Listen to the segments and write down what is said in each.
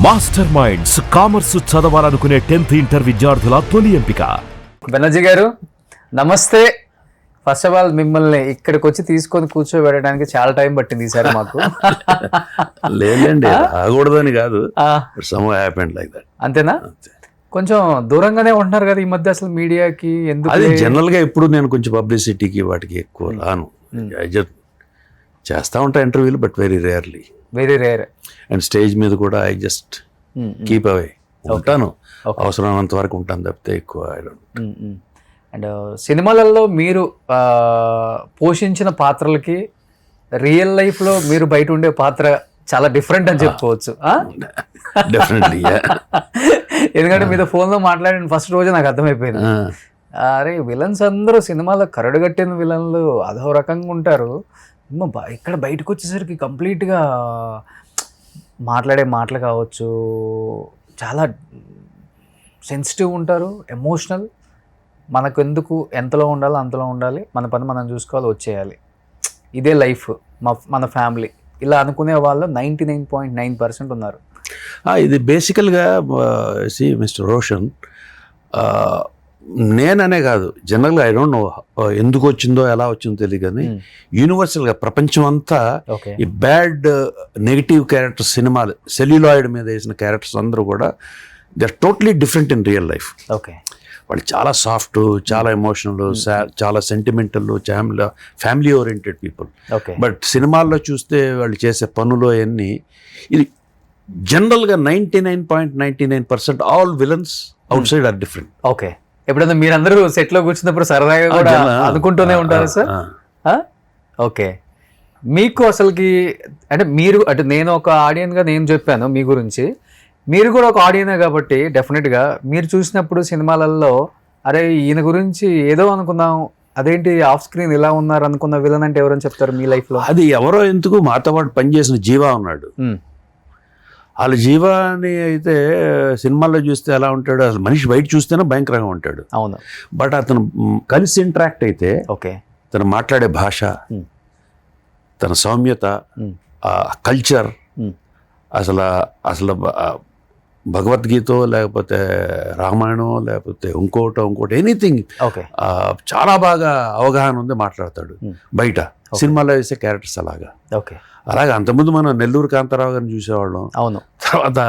Master minds commerce చదవాలనుకునే 10th inter విద్యార్థుల తొలి ఎంపిక. బెనర్జీ గారు నమస్తే. ఫస్ట్ ఆఫ్ ఆల్ మిమ్మల్ని ఇక్కడికి వచ్చి తీసుకొని కూర్చోబెట్టడానికి చాలా టైం పట్టింది ఈసారి మాకు. లేదండి రాకూడదని కాదు, లైక్ దట్. అంతేనా? కొంచెం దూరంగానే ఉంటున్నారు కదా ఈ మధ్య అసలు మీడియాకి. ఎందుకు? అది జనరల్ గా ఎప్పుడు నేను కొంచెం పబ్లిసిటీకి వాటికి ఎక్కువ రాను. చేస్తా ఉంటా ఇంటర్వ్యూలు, but very rarely. Very rare. And stage మీద కూడా ఐ జస్ట్ కీప్ అవే ఉంటాను. అవసరమైనంత వరకు ఉంటాను తప్పితే ఎక్కువ. అండ్ సినిమాలలో మీరు పోషించిన పాత్రలకి రియల్ లైఫ్లో మీరు బయట ఉండే పాత్ర చాలా డిఫరెంట్ అని చెప్పుకోవచ్చు. డెఫినెట్లీ. ఎందుకంటే మీతో ఫోన్లో మాట్లాడిన ఫస్ట్ రోజు నాకు అర్థమైపోయింది, అరే విలన్స్ అందరూ సినిమాలో కరడుగట్టిన విలన్లు అదో రకంగా ఉంటారు, ఇక్కడ బయటకు వచ్చేసరికి కంప్లీట్గా మాట్లాడే మాటలు కావచ్చు చాలా సెన్సిటివ్ ఉంటారు, ఎమోషనల్. మనకు ఎందుకు ఎంతలో ఉండాలో అంతలో ఉండాలి, మన పని మనం చూసుకోవాలి, వచ్చేయాలి, ఇదే లైఫ్, మన ఫ్యామిలీ, ఇలా అనుకునే వాళ్ళు 99.9% ఉన్నారు. ఇది బేసికల్గా మిస్టర్ రోషన్, నేననే కాదు, జనరల్గా ఐ డోంట్ నో ఎందుకు వచ్చిందో ఎలా వచ్చిందో తెలియదు, కానీ యూనివర్సల్గా ప్రపంచం అంతా ఈ బ్యాడ్ నెగిటివ్ క్యారెక్టర్స్ సినిమాలు, సెల్యులాయిడ్ మీద వేసిన క్యారెక్టర్స్ అందరూ కూడా they are totally different in real life. Okay, వాళ్ళు చాలా సాఫ్ట్, చాలా ఎమోషనల్, చాలా sentimental, family oriented people. But సినిమాల్లో చూస్తే వాళ్ళు చేసే పనులు అవన్నీ, ఇది జనరల్గా 99.99% all villains outside are different. Okay, ఎప్పుడైనా మీరందరూ సెట్లో కూర్చున్నప్పుడు సరదాగా కూడా అనుకుంటూనే ఉంటారు సార్? ఓకే, మీకు అసలుకి అంటే మీరు అంటే నేను ఒక ఆడియన్గా నేను చెప్పాను మీ గురించి, మీరు కూడా ఒక ఆడియనే కాబట్టి డెఫినెట్గా మీరు చూసినప్పుడు సినిమాలలో అరే ఈయన గురించి ఏదో అనుకున్నాం, అదేంటి ఆఫ్ స్క్రీన్ ఇలా ఉన్నారు అనుకున్న విలన్ అంటే ఎవరని చెప్తారు మీ లైఫ్లో? అది ఎవరో ఎందుకు మాతో పాటు పనిచేసిన జీవా ఉన్నాడు. వాళ్ళ జీవాని అయితే సినిమాల్లో చూస్తే ఎలా ఉంటాడు, అసలు మనిషి బయట చూస్తేనే భయంకరంగా ఉంటాడు. అవును. బట్ అతను కలిసి ఇంటరాక్ట్ అయితే ఓకే, తను మాట్లాడే భాష, తన సౌమ్యత, కల్చర్, అసలు భగవద్గీత లేకపోతే రామాయణం లేకపోతే ఇంకోటి ఎనీథింగ్ చాలా బాగా అవగాహన ఉంది, మాట్లాడతాడు. బయట సినిమాలో వేసే క్యారెక్టర్స్ అలాగే అంతకుముందు మనం నెల్లూరు కాంతారావు గారిని చూసేవాళ్ళం. అవును. తర్వాత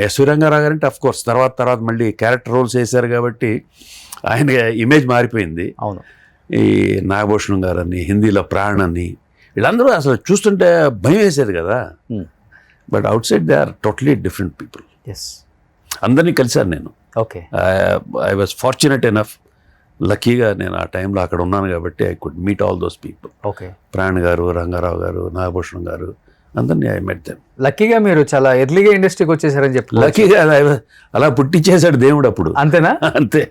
SV Rangarao guarantee of course తర్వాత మళ్ళీ క్యారెక్టర్ రోల్స్ వేశారు కాబట్టి ఆయన ఇమేజ్ మారిపోయింది. అవును. ఈ నాగభూషణం గారని, హిందీలో ప్రాణ్ అని, వీళ్ళందరూ అసలు చూస్తుంటే భయం వేసేది కదా. But out side they are totally different people. అందరినీ కలిశాను నేను. Okay, I was fortunate enough, లక్కీగా నేను ఆ టైంలో అక్కడ ఉన్నాను కాబట్టి I could meet all those people. Okay, PRAN గారు, రంగారావు గారు, నాగభూషణం గారు, అందరినీ ఐ మెట్ దెమ్. లక్కీగా మీరు చాలా ఎర్లీగా ఇండస్ట్రీకి వచ్చేసారని చెప్పి. లక్కీగా అలా పుట్టించేశాడు దేవుడు అప్పుడు. అంతేనా? అంతే,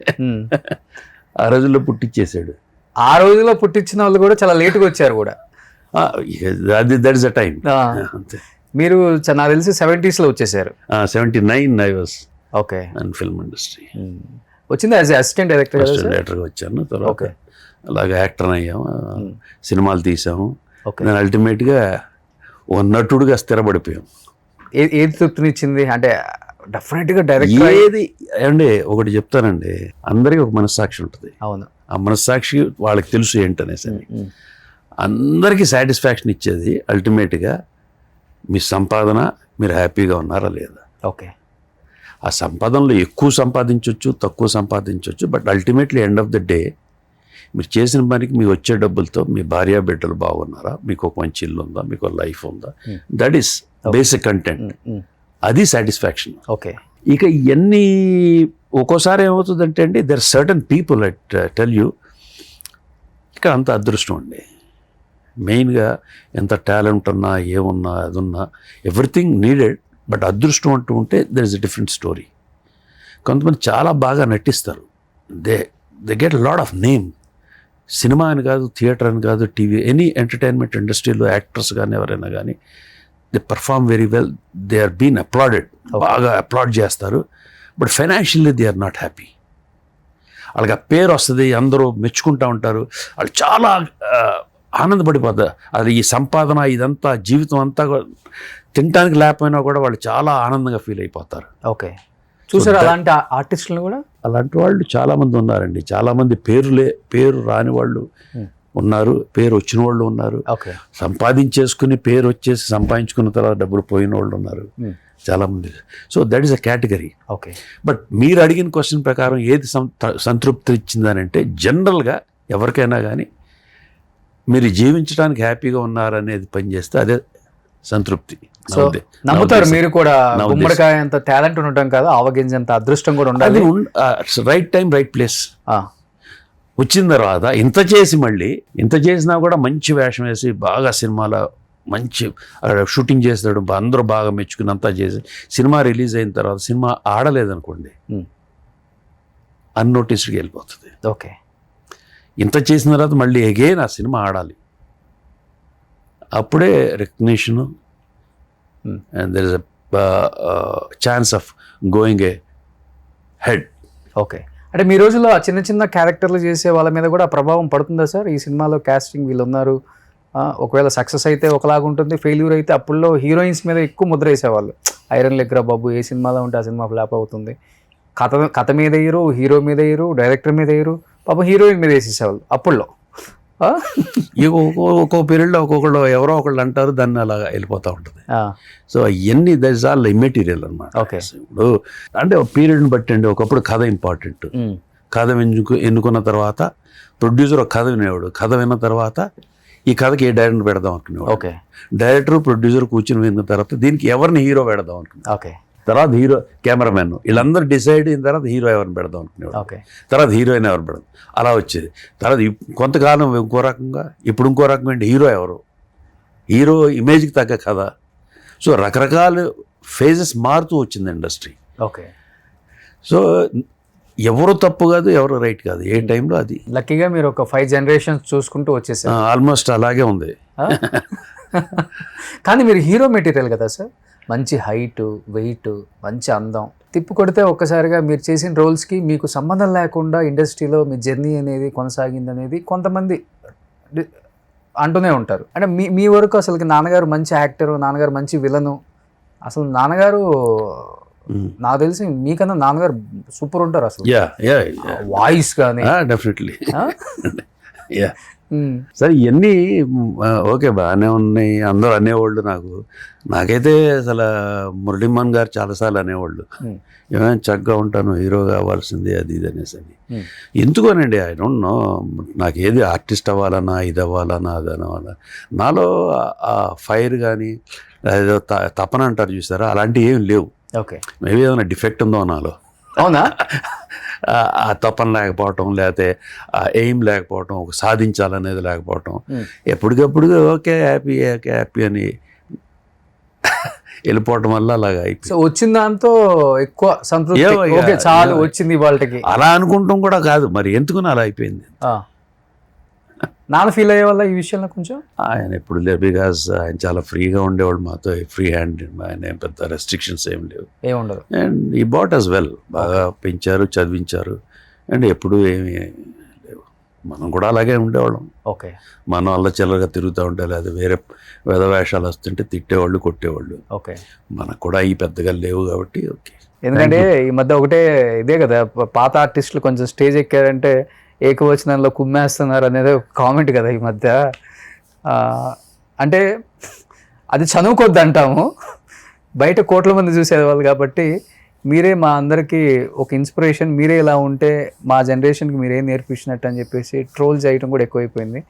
ఆ రోజుల్లో పుట్టించేశాడు. ఆ రోజుల్లో పుట్టించిన వాళ్ళు కూడా చాలా లేటుగా వచ్చారు కూడా. That is the time. అంతే. మీరు నాకు తెలిసి 70s లో వచ్చేసారు. 79 I was. Okay, and film industry వచ్చింది యాజ్ అసిస్టెంట్ డైరెక్టర్గా వచ్చాను. తర్వాత అలాగే యాక్టర్ అయ్యాము, సినిమాలు తీసాము. నేను అల్టిమేట్గా ఓ నటుడుగా స్థిరపడిపోయాం. ఏది తృప్తినిచ్చింది అంటే డెఫినెట్గా డైరెక్ట్ ఏది అండి? ఒకటి చెప్తానండి, అందరికీ ఒక మనస్సాక్షి ఉంటుంది. అవును. ఆ మనస్సాక్షి వాళ్ళకి తెలుసు ఏంటనేసి. అందరికీ సాటిస్ఫాక్షన్ ఇచ్చేది అల్టిమేట్గా మీ సంపాదన, మీరు హ్యాపీగా ఉన్నారా లేదా. ఓకే, ఆ సంపాదనలో ఎక్కువ సంపాదించవచ్చు, తక్కువ సంపాదించవచ్చు, but ultimately end of the day మీరు చేసిన పనికి మీకు వచ్చే డబ్బులతో మీ భార్య బిడ్డలు బాగున్నారా, మీకు ఒక మంచి ఇల్లు ఉందా, మీకు ఒక లైఫ్ ఉందా, దట్ ఈస్ బేసిక్ కంటెంట్. అది సాటిస్ఫాక్షన్. ఓకే, ఇక ఇవన్నీ ఒక్కోసారి ఏమవుతుందంటే అండి, there certain people at tell you, ఇక్కడ అంత అదృష్టం అండి. మెయిన్గా ఎంత టాలెంట్ ఉన్నా, ఏమున్నా, అదున్నా, ఎవ్రీథింగ్ నీడెడ్, బట్ అదృష్టం అంటూ ఉంటే there is a different story. కొంతమంది చాలా బాగా నటిస్తారు, they get lot of name. Cinema అని కాదు, థియేటర్ అని కాదు, టీవీ, ఎనీ ఎంటర్టైన్మెంట్ ఇండస్ట్రీలో యాక్టర్స్ కానీ ఎవరైనా కానీ they perform very well, they are been applauded, బాగా అప్లాడ్ చేస్తారు. But financially they are not happy. వాళ్ళకి ఆ పేరు వస్తుంది, అందరూ మెచ్చుకుంటూ ఉంటారు, వాళ్ళు చాలా ఆనందపడిపోతారు. అది ఈ సంపాదన ఇదంతా జీవితం అంతా తినడానికి లేకపోయినా కూడా వాళ్ళు చాలా ఆనందంగా ఫీల్ అయిపోతారు. ఓకే, చూసారు అలాంటి ఆర్టిస్టులను కూడా? అలాంటి వాళ్ళు చాలామంది ఉన్నారండి. చాలామంది పేరు రాని వాళ్ళు ఉన్నారు, పేరు వచ్చిన వాళ్ళు ఉన్నారు, ఓకే, సంపాదించేసుకుని పేరు వచ్చేసి సంపాదించుకున్న తర్వాత డబ్బులు పోయిన వాళ్ళు ఉన్నారు చాలామంది. So that is a category. Okay, but మీరు అడిగిన క్వశ్చన్ ప్రకారం ఏది సంతృప్తి ఇచ్చిందనంటే, జనరల్గా ఎవరికైనా కానీ మీరు జీవించడానికి హ్యాపీగా ఉన్నారనేది పనిచేస్తే అదే సంతృప్తి. సో నమ్ముతారు మీరు కూడా, గుమ్మడికాయ అంత టాలెంట్ ఉండటం కాదు, ఆవగింజ అంత అదృష్టం కూడా ఉండాలి. రైట్ టైం రైట్ ప్లేస్ వచ్చిన తర్వాత ఇంత చేసినా కూడా మంచి వేషం వేసి బాగా సినిమాలో మంచి షూటింగ్ చేస్తాడు, అందరూ బాగా మెచ్చుకుని అంతా చేసి సినిమా రిలీజ్ అయిన తర్వాత సినిమా ఆడలేదనుకోండి, అన్నోటిస్డ్గా వెళ్ళిపోతుంది. ఓకే, ఇంత చేసిన తర్వాత మళ్ళీ అగైన్ ఆ సినిమా ఆడాలి, అప్పుడే recognition and there is a chance of going ahead. Okay, అంటే మీ రోజుల్లో ఆ చిన్న చిన్న క్యారెక్టర్లు చేసే వాళ్ళ మీద కూడా ప్రభావం పడుతుందా సార్? ఈ సినిమాలో కాస్టింగ్ వీళ్ళు ఉన్నారు, ఒకవేళ సక్సెస్ అయితే ఒకలాగా ఉంటుంది, ఫెయిల్యూర్ అయితే అప్పుల్లో హీరోయిన్స్ మీద ఎక్కువ ముద్ర వేసేవాళ్ళు. ఐరన్ లెగ్రా బాబు ఏ సినిమాలో ఉంటే ఆ సినిమా ఫ్లాప్ అవుతుంది, కథ మీద వేయరు, హీరో మీద వేయరు, డైరెక్టర్ మీద వేయరు, పాపం హీరోయిన్ మీద వేసేసేవాళ్ళు అప్పుల్లో. ఒక్కో పీరియడ్లో ఒక్కొక్కళ్ళు ఎవరో ఒకళ్ళు అంటారు, దాన్ని అలా వెళ్ళిపోతూ ఉంటుంది. సో అవన్నీ దట్ ఇస్ ఆల్ ఇమ్మెటీరియల్ అనమాట. ఓకే, ఇప్పుడు అంటే పీరియడ్ని బట్టి అండి, ఒకప్పుడు కథ ఇంపార్టెంట్. కథ ఎన్నుకున్న తర్వాత ప్రొడ్యూసర్ ఒక కథ వినేవాడు, కథ విన్న తర్వాత ఈ కథకి ఏ డైరెక్టర్ పెడదాం అనుకునేవాడు. ఓకే, డైరెక్టర్ ప్రొడ్యూసర్ కూర్చుని విన్న తర్వాత దీనికి ఎవరిని హీరో పెడదాం అనుకున్నాడు. ఓకే, తర్వాత హీరో కెమెరామెన్ వీళ్ళందరూ డిసైడ్ అయిన తర్వాత హీరో ఎవరిని పెడదాం అనుకునేవాడు. ఓకే, తర్వాత హీరోయిన్ ఎవరు పెడదాం, అలా వచ్చేది. తర్వాత కొంతకాలం ఇంకో రకంగా, ఇప్పుడు ఇంకో రకం ఏంటి, హీరో ఇమేజ్కి తగ్గ కథ. సో రకరకాల ఫేజెస్ మారుతూ వచ్చింది ఇండస్ట్రీ. ఓకే, సో ఎవరు తప్పు కాదు, ఎవరు రైట్ కాదు, ఏ టైంలో అది. లక్కీగా మీరు ఒక 5 generations చూసుకుంటూ వచ్చేసారు. ఆల్మోస్ట్ అలాగే ఉంది. కానీ మీరు హీరో మెటీరియల్ కదా సార్, మంచి హైట్, వెయిట్, మంచి అందం. తిప్పు కొడితే ఒక్కసారిగా మీరు చేసిన రోల్స్కి మీకు సంబంధం లేకుండా ఇండస్ట్రీలో మీ జర్నీ అనేది కొనసాగింది అనేది కొంతమంది అంటూనే ఉంటారు. అంటే మీ వరకు అసలుకి నాన్నగారు మంచి యాక్టరు, నాన్నగారు మంచి విలను, అసలు నాన్నగారు నాకు తెలిసి మీకన్నా నాన్నగారు సూపర్ ఉంటారు అసలు. వాయిస్ కానీ డెఫినెట్లీ. సరే ఇవన్నీ ఓకే బాగానే ఉన్నాయి, అందరూ అనేవాళ్ళు. నాకైతే అసలు మురళీమోహన్ గారు చాలాసార్లు అనేవాళ్ళు, ఏమైనా చక్కగా ఉంటాను, హీరో కావాల్సిందే అది ఇది అనేసి. ఎందుకోనండి, ఐ డోంట్ నో, నాకు ఏది ఆర్టిస్ట్ అవ్వాలన్నా, ఇది అవ్వాలన్నా, అది అవ్వాలన్నా, నాలో ఆ ఫైర్ కానీ ఏదో తపన అంటారు చూసారా, అలాంటివి ఏం లేవు. ఓకే, మేబీ ఏమైనా డిఫెక్ట్ ఉందో నాలో. అవునా? ఆ తపన లేకపోవటం, లేకపోతే ఆ ఎయిమ్ లేకపోవటం, ఒక సాధించాలనేది లేకపోవటం, ఎప్పటికప్పుడు ఓకే హ్యాపీ అని వెళ్ళిపోవటం వల్ల అలాగా అయిపోయింది. సో వచ్చిన దాంతో ఎక్కువ సంతృప్తి, చాలు వచ్చింది వాళ్ళకి అలా అనుకుంటాం కూడా కాదు, మరి ఎందుకుని అలా అయిపోయింది. నాన్న ఫీల్ అయ్యే వల్ల ఈ విషయంలో కొంచెం ఆయన ఎప్పుడు లేరు, బికాజ్ ఆయన చాలా ఫ్రీగా ఉండేవాడు మాతో, ఫ్రీ హ్యాండ్, ఆయన పెద్ద రెస్ట్రిక్షన్స్ ఏం లేవు, ఏముండదు. అండ్ ఈ బాట్ యాజ్ వెల్, బాగా పెంచారు, చదివించారు, అండ్ ఎప్పుడు ఏమి లేవు. మనం కూడా అలాగే ఉండేవాళ్ళం. ఓకే, మనం అల్ల చిల్లరగా తిరుగుతూ ఉంటే, లేదా వేరే వేషాలు వస్తుంటే తిట్టేవాళ్ళు, కొట్టేవాళ్ళు. ఓకే, మనకు కూడా ఈ పెద్దగా లేవు కాబట్టి. ఓకే, ఎందుకంటే ఈ మధ్య ఒకటే ఇదే కదా, పాత ఆర్టిస్టులు కొంచెం స్టేజ్ ఎక్కారంటే ఏకవచనంలో కుమ్మేస్తున్నారు అనేది ఒక కామెంట్ కదా ఈ మధ్య. అంటే అది చదువుకోద్దు అంటాము, బయట కోట్ల మంది చూసేవాళ్ళు కాబట్టి మీరే మా అందరికీ ఒక ఇన్స్పిరేషన్. మీరే ఇలా ఉంటే మా జనరేషన్కి మీరేం నేర్పించినట్టు అని చెప్పేసి ట్రోల్ చేయడం కూడా ఎక్కువైపోయింది.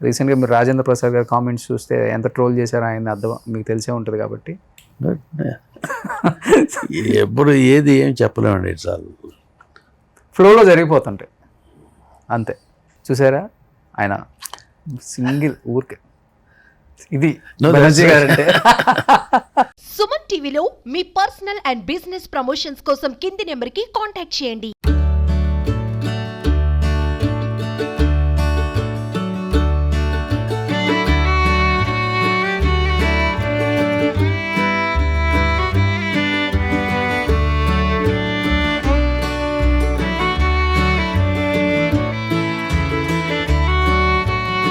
రీసెంట్గా మీరు రాజేంద్ర ప్రసాద్ గారి కామెంట్స్ చూస్తే ఎంత ట్రోల్ చేశారో ఆయన అర్థం మీకు తెలిసే ఉంటుంది కాబట్టి. ఎప్పుడు ఏది ఏం చెప్పలేమండి, చాలు ఫ్లోలో జరిగిపోతుంటాయి అంతే. చూసారా ఆయన సింగిల్ ఊరికే ఇది గారంటే. సుమన్ టీవీలో మీ పర్సనల్ అండ్ బిజినెస్ ప్రమోషన్స్ కోసం కింది నెంబర్కి కాంటాక్ట్ చేయండి.